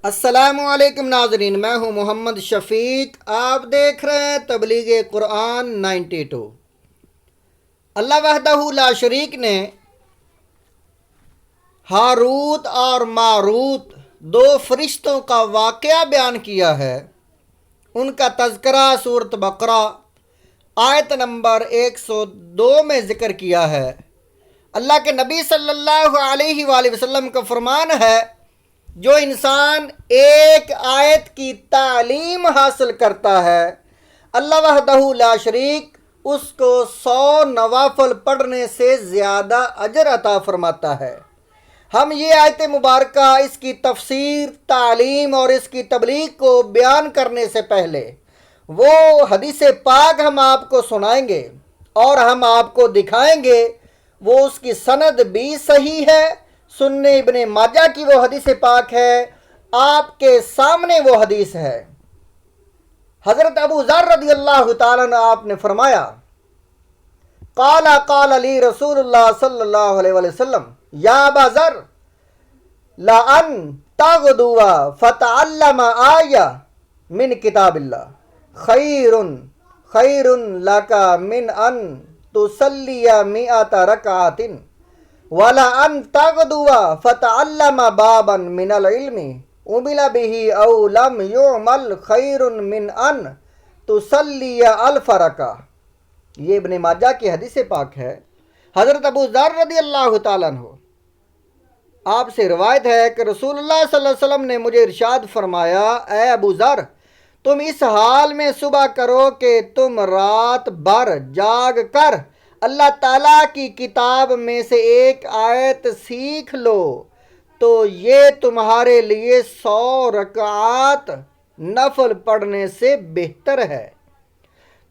السلام علیکم ناظرین، میں ہوں محمد شفیق، آپ دیکھ رہے ہیں تبلیغ قرآن 92۔ اللہ وحدہ لا شریک نے ہاروت اور ماروت دو فرشتوں کا واقعہ بیان کیا ہے۔ ان کا تذکرہ سورۃ بقرہ آیت نمبر 102 میں ذکر کیا ہے۔ اللہ کے نبی صلی اللہ علیہ وآلہ وسلم کا فرمان ہے، جو انسان ایک آیت کی تعلیم حاصل کرتا ہے، اللہ وحدہ لا شریک اس کو 100 نوافل پڑھنے سے زیادہ اجر عطا فرماتا ہے۔ ہم یہ آیت مبارکہ، اس کی تفسیر، تعلیم اور اس کی تبلیغ کو بیان کرنے سے پہلے وہ حدیث پاک ہم آپ کو سنائیں گے اور ہم آپ کو دکھائیں گے، وہ اس کی سند بھی صحیح ہے۔ سنن ابن ماجہ کی وہ حدیث پاک ہے، آپ کے سامنے وہ حدیث ہے۔ حضرت ابو ذر رضی اللہ تعالیٰ عنہ آپ نے فرمایا، قال لی رسول اللہ صلی اللہ علیہ وسلم یا ابا ذر لأن تغدو فتعلم آیہ من کتاب اللہ خیر لک من ان تصلی 100 رکعۃ وَلَأَن تَغْدُوَ فَتَعَلَّمَ بَابًا مِنَ الْعِلْمِ عُمِلَ بِهِ أَوْ لَمْ يُعْمَلْ خَيْرٌ مِنْ أَن تُصَلِّيَ 1000 رَكَعَةً۔ یہ ابن ماجہ کی حدیث پاک ہے۔ حضرت ابو ذر رضی اللہ تعالیٰ عنہ آپ سے روایت ہے کہ رسول اللہ صلی اللہ علیہ وسلم نے مجھے ارشاد فرمایا، اے ابو ذر، تم اس حال میں صبح کرو کہ تم رات بھر جاگ کر اللہ تعالیٰ کی کتاب میں سے ایک آیت سیکھ لو، تو یہ تمہارے لیے 100 رکعات نفل پڑھنے سے بہتر ہے۔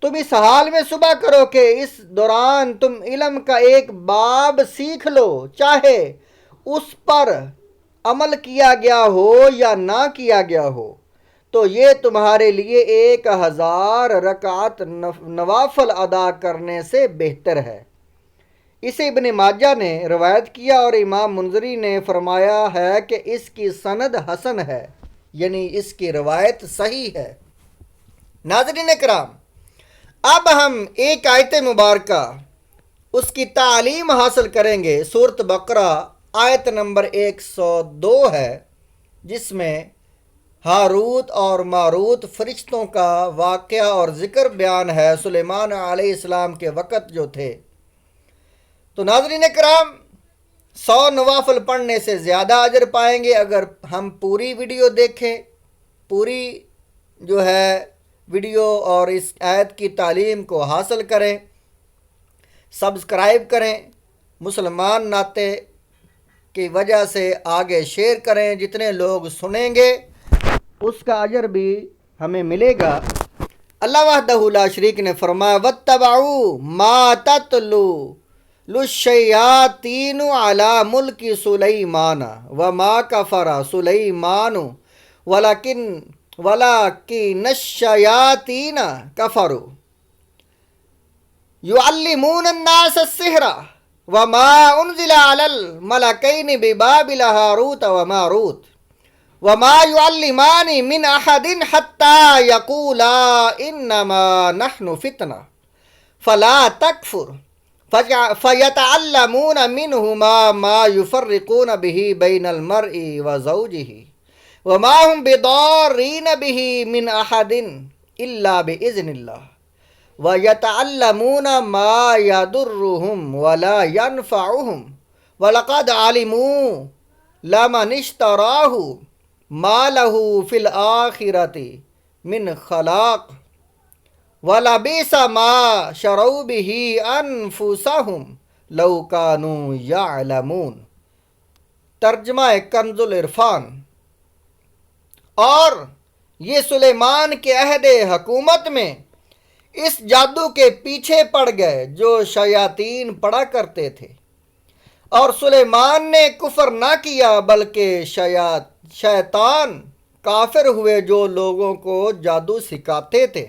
تم اس حال میں صبح کرو کہ اس دوران تم علم کا ایک باب سیکھ لو، چاہے اس پر عمل کیا گیا ہو یا نہ کیا گیا ہو، تو یہ تمہارے لیے 1000 رکعت نوافل ادا کرنے سے بہتر ہے۔ اسے ابن ماجہ نے روایت کیا اور امام منذری نے فرمایا ہے کہ اس کی سند حسن ہے، یعنی اس کی روایت صحیح ہے۔ ناظرین کرام، اب ہم ایک آیت مبارکہ اس کی تعلیم حاصل کریں گے۔ سورۃ بقرہ آیت نمبر 102 ہے، جس میں ہاروت اور ماروت فرشتوں کا واقعہ اور ذکر بیان ہے، سلیمان علیہ السلام کے وقت جو تھے۔ تو ناظرین کرام، 100 نوافل پڑھنے سے زیادہ اجر پائیں گے اگر ہم پوری ویڈیو دیکھیں، پوری جو ہے ویڈیو اور اس آیت کی تعلیم کو حاصل کریں، سبسکرائب کریں، مسلمان ناطے کی وجہ سے آگے شیئر کریں، جتنے لوگ سنیں گے اس کا اجر بھی ہمیں ملے گا۔ اللہ وحدہ لا شریک نے فرمایا، وَاتَّبَعُوا مَا تَتْلُو الشَّيَاطِينُ عَلَى مُلْكِ سُلَيْمَانَ وَمَا كَفَرَ سُلَيْمَانُ وَلَكِنَّ الشَّيَاطِينَ كَفَرُوا يُعَلِّمُونَ النَّاسَ السِّحْرَ وَمَا أُنزِلَ عَلَى الْمَلَكَيْنِ بِبَابِلَ هَارُوتَ وَمَارُوتَ وَمَا يُعَلِّمَانِ مِنْ أَحَدٍ حَتَّى يَقُولَا إِنَّمَا نَحْنُ فِتْنَةٌ فَلَا تَكْفُرْ فَيَتَعَلَّمُونَ مِنْهُمَا مَا يُفَرِّقُونَ بِهِ بَيْنَ الْمَرْءِ وَزَوْجِهِ وَمَا هُمْ بِضَارِّينَ بِهِ مِنْ أَحَدٍ إِلَّا بِإِذْنِ اللَّهِ وَيَتَعَلَّمُونَ مَا يَضُرُّهُمْ وَلَا يَنْفَعُهُمْ وَلَقَدْ عَلِمُوا لَمَنِ اشْتَرَاهُ مَا لَهُ فِي الْآخِرَةِ مِنْ خَلَاقٍ وَلَبِئْسَ مَا شَرَوْا بِهِ أَنفُسَهُمْ لَوْ كَانُوا يَعْلَمُونَ۔ ترجمہ کنز العرفان۔ اور یہ سلیمان کے عہد حکومت میں اس جادو کے پیچھے پڑ گئے جو شیاطین پڑا کرتے تھے، اور سلیمان نے کفر نہ کیا بلکہ شیطان کافر ہوئے جو لوگوں کو جادو سکھاتے تھے،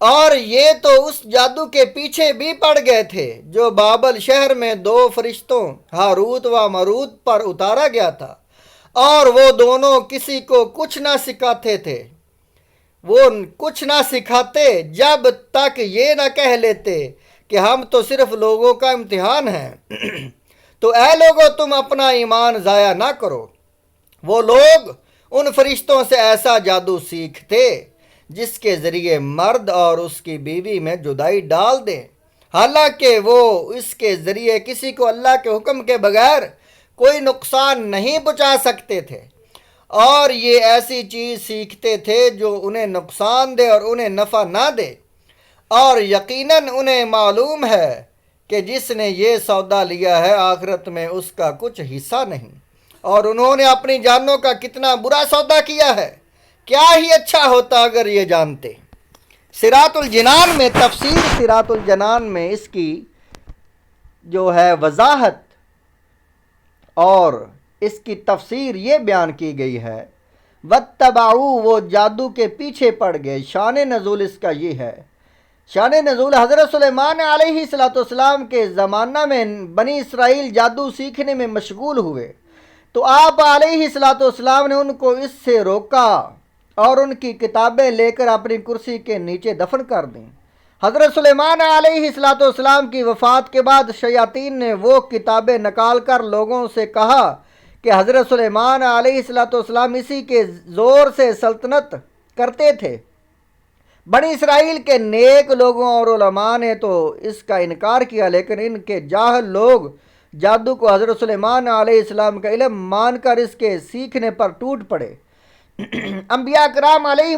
اور یہ تو اس جادو کے پیچھے بھی پڑ گئے تھے جو بابل شہر میں 2 فرشتوں ہاروت و ماروت پر اتارا گیا تھا، اور وہ دونوں کسی کو کچھ نہ سکھاتے تھے، وہ کچھ نہ سکھاتے جب تک یہ نہ کہہ لیتے کہ ہم تو صرف لوگوں کا امتحان ہیں۔ تو اے لوگو، تم اپنا ایمان ضائع نہ کرو۔ وہ لوگ ان فرشتوں سے ایسا جادو سیکھتے جس کے ذریعے مرد اور اس کی بیوی میں جدائی ڈال دیں، حالانکہ وہ اس کے ذریعے کسی کو اللہ کے حکم کے بغیر کوئی نقصان نہیں پہنچا سکتے تھے، اور یہ ایسی چیز سیکھتے تھے جو انہیں نقصان دے اور انہیں نفع نہ دے، اور یقیناً انہیں معلوم ہے کہ جس نے یہ سودا لیا ہے آخرت میں اس کا کچھ حصہ نہیں، اور انہوں نے اپنی جانوں کا کتنا برا سودا کیا ہے۔ کیا ہی اچھا ہوتا اگر یہ جانتے۔ صراط الجنان میں، تفسیر صراط الجنان میں اس کی جو ہے وضاحت اور اس کی تفسیر یہ بیان کی گئی ہے، وَاتَّبَعُوا، وہ جادو کے پیچھے پڑ گئے۔ شان نزول اس کا یہ ہے، شان نزول حضرت سلیمان علیہ السلام کے زمانہ میں بنی اسرائیل جادو سیکھنے میں مشغول ہوئے، تو آپ علیہ السلام نے ان کو اس سے روکا اور ان کی کتابیں لے کر اپنی کرسی کے نیچے دفن کر دیں۔ حضرت سلیمان علیہ السلام کی وفات کے بعد شیاطین نے وہ کتابیں نکال کر لوگوں سے کہا کہ حضرت سلیمان علیہ السلام اسی کے زور سے سلطنت کرتے تھے۔ بنی اسرائیل کے نیک لوگوں اور علماء نے تو اس کا انکار کیا، لیکن ان کے جاہل لوگ جادو کو حضرت سلیمان علیہ السلام کا علم مان کر اس کے سیکھنے پر ٹوٹ پڑے۔ انبیاء کرام علیہ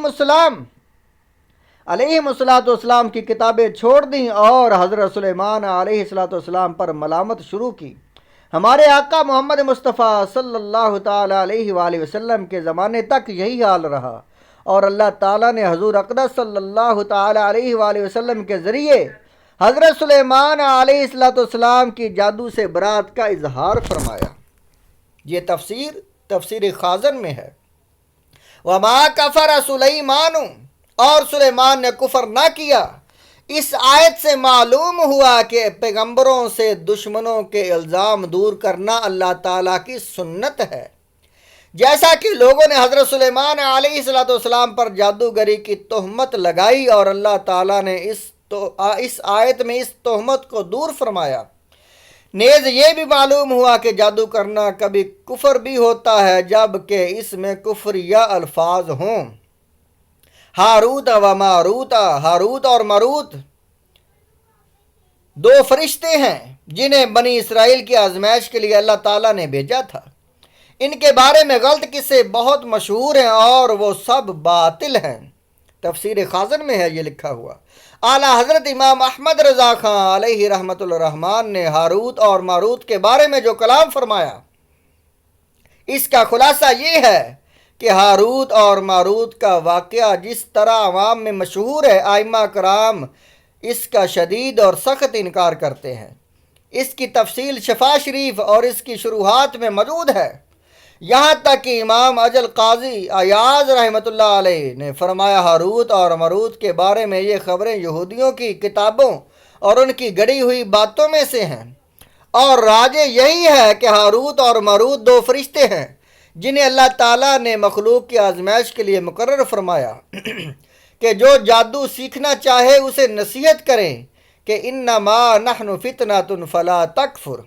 السلام کی کتابیں چھوڑ دیں اور حضرت سلیمان علیہ السلام پر ملامت شروع کی۔ ہمارے آقا محمد مصطفیٰ صلی اللہ تعالیٰ علیہ وآلہ وسلم کے زمانے تک یہی حال رہا، اور اللہ تعالیٰ نے حضور اقدس صلی اللہ تعالیٰ علیہ وآلہ وسلم کے ذریعے حضرت سلیمان علیہ السلام کی جادو سے برات کا اظہار فرمایا۔ یہ تفسیر خازن میں ہے۔ وَمَا كَفَرَ سُلَيْمَانُ، اور سلیمان نے کفر نہ کیا۔ اس آیت سے معلوم ہوا کہ پیغمبروں سے دشمنوں کے الزام دور کرنا اللہ تعالیٰ کی سنت ہے، جیسا کہ لوگوں نے حضرت سلیمان علیہ السلام پر جادوگری کی تہمت لگائی، اور اللہ تعالیٰ نے اس آیت میں اس تہمت کو دور فرمایا۔ نیز یہ بھی معلوم ہوا کہ جادو کرنا کبھی کفر بھی ہوتا ہے جب کہ اس میں کفریہ الفاظ ہوں۔ ہاروت و ماروت، ہاروت اور ماروت دو فرشتے ہیں جنہیں بنی اسرائیل کی آزمائش کے لیے اللہ تعالیٰ نے بھیجا تھا۔ ان کے بارے میں غلط قصے بہت مشہور ہیں اور وہ سب باطل ہیں۔ تفسیر خازن میں ہے یہ لکھا ہوا۔ اعلیٰ حضرت امام احمد رضا خان علیہ رحمۃ الرحمن نے ہاروت اور ماروت کے بارے میں جو کلام فرمایا، اس کا خلاصہ یہ ہے کہ ہاروت اور ماروت کا واقعہ جس طرح عوام میں مشہور ہے، ائمہ کرام اس کا شدید اور سخت انکار کرتے ہیں۔ اس کی تفصیل شفا شریف اور اس کی شروحات میں موجود ہے، یہاں تک کہ امام اجل قاضی ایاز رحمۃ اللہ علیہ نے فرمایا ہاروت اور ماروت کے بارے میں یہ خبریں یہودیوں کی کتابوں اور ان کی گڑی ہوئی باتوں میں سے ہیں، اور راجے یہی ہے کہ ہاروت اور ماروت دو فرشتے ہیں جنہیں اللہ تعالیٰ نے مخلوق کی آزمائش کے لیے مقرر فرمایا کہ جو جادو سیکھنا چاہے اسے نصیحت کریں کہ انما نحن فتنۃ فلا تکفر،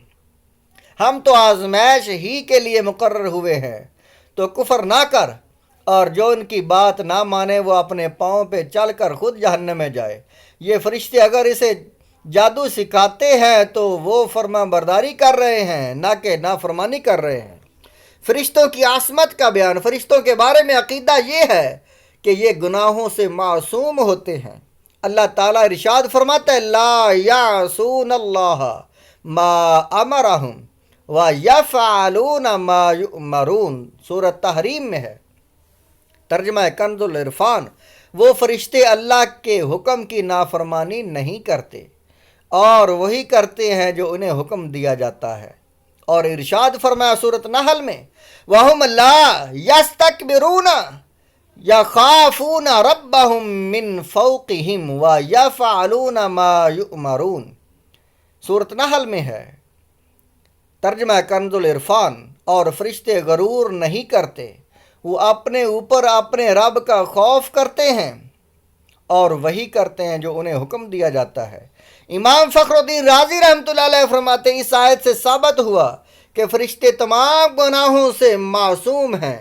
ہم تو آزمائش ہی کے لیے مقرر ہوئے ہیں، تو کفر نہ کر، اور جو ان کی بات نہ مانے وہ اپنے پاؤں پہ چل کر خود جہنم میں جائے۔ یہ فرشتے اگر اسے جادو سکھاتے ہیں تو وہ فرما برداری کر رہے ہیں، نہ کہ نافرمانی کر رہے ہیں۔ فرشتوں کی عصمت کا بیان۔ فرشتوں کے بارے میں عقیدہ یہ ہے کہ یہ گناہوں سے معصوم ہوتے ہیں۔ اللہ تعالیٰ ارشاد فرماتا ہے لا یعصون اللہ ما امرہم وَيَفْعَلُونَ مَا يُؤْمَرُونَ، سورۃ تحریم میں ہے۔ ترجمہ کنز العرفان، وہ فرشتے اللہ کے حکم کی نافرمانی نہیں کرتے اور وہی کرتے ہیں جو انہیں حکم دیا جاتا ہے۔ اور ارشاد فرمایا سورۃ نحل میں وَهُمْ لَا يَسْتَكْبِرُونَ يَخَافُونَ رَبَّهُمْ مِنْ فَوْقِهِمْ وَيَفْعَلُونَ مَا يُؤْمَرُونَ، سورۃ نحل میں ہے۔ ترجمہ کنز العرفان، اور فرشتے غرور نہیں کرتے، وہ اپنے اوپر اپنے رب کا خوف کرتے ہیں اور وہی کرتے ہیں جو انہیں حکم دیا جاتا ہے۔ امام فخر الدین رازی رحمۃ اللہ علیہ فرماتے ہیں، اس آیت سے ثابت ہوا کہ فرشتے تمام گناہوں سے معصوم ہیں،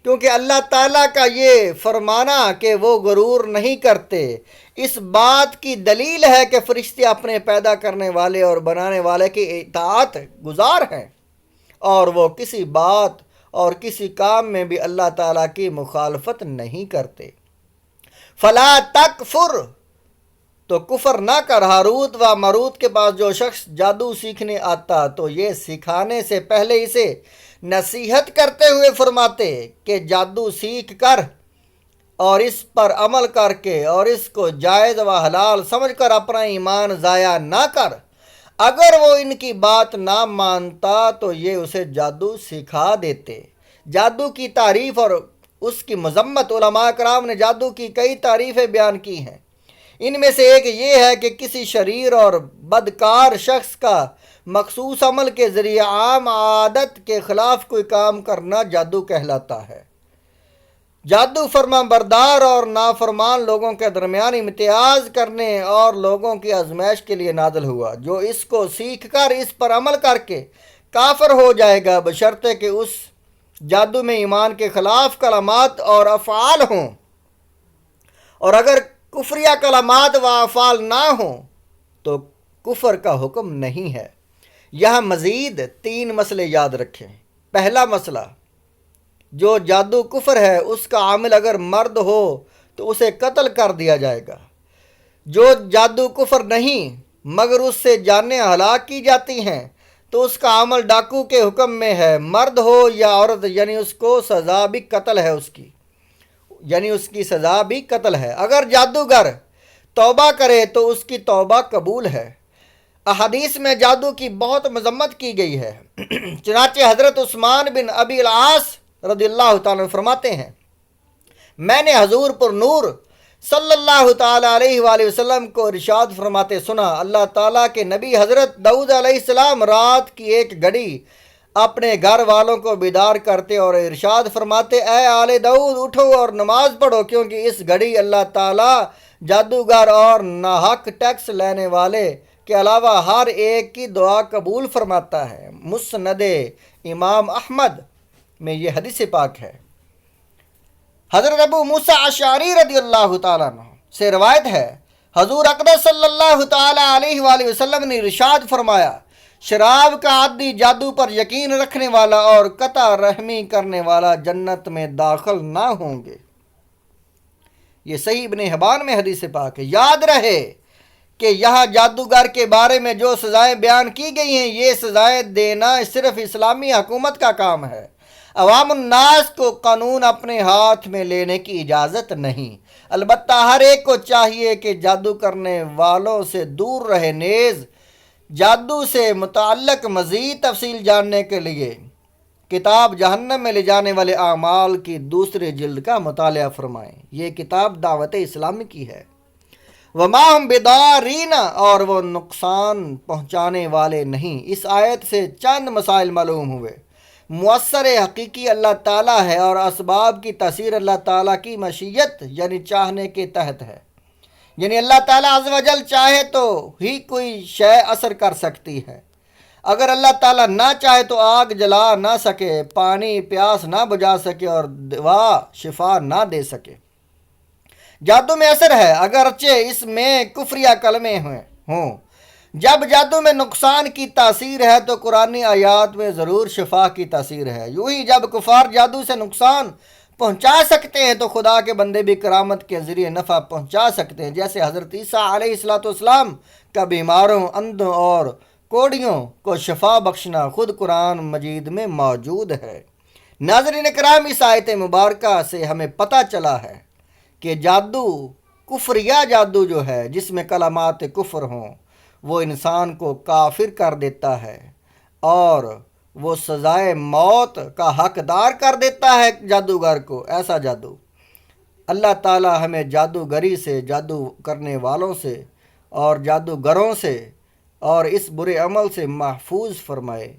کیونکہ اللہ تعالیٰ کا یہ فرمانا کہ وہ غرور نہیں کرتے اس بات کی دلیل ہے کہ فرشتے اپنے پیدا کرنے والے اور بنانے والے کی اطاعت گزار ہیں، اور وہ کسی بات اور کسی کام میں بھی اللہ تعالیٰ کی مخالفت نہیں کرتے۔ فلا تکفر، تو کفر نہ کر۔ ہاروت و ماروت کے پاس جو شخص جادو سیکھنے آتا تو یہ سکھانے سے پہلے اسے نصیحت کرتے ہوئے فرماتے کہ جادو سیکھ کر اور اس پر عمل کر کے اور اس کو جائز و حلال سمجھ کر اپنا ایمان ضائع نہ کر۔ اگر وہ ان کی بات نہ مانتا تو یہ اسے جادو سکھا دیتے۔ جادو کی تعریف اور اس کی مذمت، علماء کرام نے جادو کی کئی تعریفیں بیان کی ہیں۔ ان میں سے ایک یہ ہے کہ کسی شریر اور بدکار شخص کا مخصوص عمل کے ذریعے عام عادت کے خلاف کوئی کام کرنا جادو کہلاتا ہے۔ جادو فرما بردار اور نافرمان لوگوں کے درمیان امتیاز کرنے اور لوگوں کی آزمائش کے لیے نازل ہوا۔ جو اس کو سیکھ کر اس پر عمل کر کے کافر ہو جائے گا، بشرطے کہ اس جادو میں ایمان کے خلاف کلمات اور افعال ہوں، اور اگر کفریہ کلمات و افعال نہ ہوں تو کفر کا حکم نہیں ہے۔ یہاں مزید 3 مسئلے یاد رکھیں۔ پہلا مسئلہ، جو جادو کفر ہے اس کا عامل اگر مرد ہو تو اسے قتل کر دیا جائے گا۔ جو جادو کفر نہیں مگر اس سے جانیں ہلاک کی جاتی ہیں تو اس کا عمل ڈاکو کے حکم میں ہے، مرد ہو یا عورت، یعنی اس کو سزا بھی قتل ہے، اس کی سزا بھی قتل ہے۔ اگر جادوگر توبہ کرے تو اس کی توبہ قبول ہے۔ احادیث میں جادو کی بہت مذمت کی گئی ہے۔ چنانچہ حضرت عثمان بن ابی العاص رضی اللہ تعالیٰ فرماتے ہیں، میں نے حضور پر نور صلی اللہ تعالیٰ علیہ وآلہ وسلم کو ارشاد فرماتے سنا، اللہ تعالیٰ کے نبی حضرت داؤد علیہ السلام رات کی ایک گھڑی اپنے گھر والوں کو بیدار کرتے اور ارشاد فرماتے، اے آل داؤد اٹھو اور نماز پڑھو، کیونکہ اس گھڑی اللہ تعالیٰ جادوگر اور ناحق ٹیکس لینے والے کے علاوہ ہر ایک کی دعا قبول فرماتا ہے۔ مسند امام احمد میں یہ حدیث پاک ہے۔ حضرت ابو موسیٰ اشعری رضی اللہ تعالیٰ عنہ سے روایت ہے، حضور اقدس صلی اللہ تعالیٰ علیہ وآلہ وسلم نے ارشاد فرمایا، شراب کا عادی، جادو پر یقین رکھنے والا اور قطع رحمی کرنے والا جنت میں داخل نہ ہوں گے۔ یہ صحیح ابن حبان میں حدیث پاک ہے۔ یاد رہے کہ یہاں جادوگر کے بارے میں جو سزائیں بیان کی گئی ہیں، یہ سزائیں دینا صرف اسلامی حکومت کا کام ہے۔ عوام الناس کو قانون اپنے ہاتھ میں لینے کی اجازت نہیں، البتہ ہر ایک کو چاہیے کہ جادو کرنے والوں سے دور رہے۔ نیز جادو سے متعلق مزید تفصیل جاننے کے لیے کتاب جہنم میں لے جانے والے اعمال کی 2 جلد کا مطالعہ فرمائیں۔ یہ کتاب دعوت اسلامی کی ہے۔ وما ہم بِضَارِّینَ، اور وہ نقصان پہنچانے والے نہیں۔ اس آیت سے چند مسائل معلوم ہوئے۔ مؤثر حقیقی اللہ تعالیٰ ہے اور اسباب کی تاثیر اللہ تعالیٰ کی مشیت یعنی چاہنے کے تحت ہے، یعنی اللہ تعالیٰ عز و جل چاہے تو ہی کوئی شے اثر کر سکتی ہے۔ اگر اللہ تعالیٰ نہ چاہے تو آگ جلا نہ سکے، پانی پیاس نہ بجھا سکے اور دوا شفا نہ دے سکے۔ جادو میں اثر ہے اگرچہ اس میں کفریہ کلمے ہوں۔ جب جادو میں نقصان کی تاثیر ہے تو قرآنی آیات میں ضرور شفا کی تاثیر ہے۔ یوں ہی جب کفار جادو سے نقصان پہنچا سکتے ہیں تو خدا کے بندے بھی کرامت کے ذریعے نفع پہنچا سکتے ہیں، جیسے حضرت عیسیٰ علیہ السلام کا بیماروں، اندھوں اور کوڑیوں کو شفا بخشنا خود قرآن مجید میں موجود ہے۔ ناظرین کرام، اس آیت مبارکہ سے ہمیں پتہ چلا ہے کہ جادو، کفریہ جادو جو ہے جس میں کلمات کفر ہوں، وہ انسان کو کافر کر دیتا ہے اور وہ سزائے موت کا حقدار کر دیتا ہے جادوگر کو۔ ایسا جادو، اللہ تعالی ہمیں جادوگری سے، جادو کرنے والوں سے اور جادوگروں سے اور اس برے عمل سے محفوظ فرمائے۔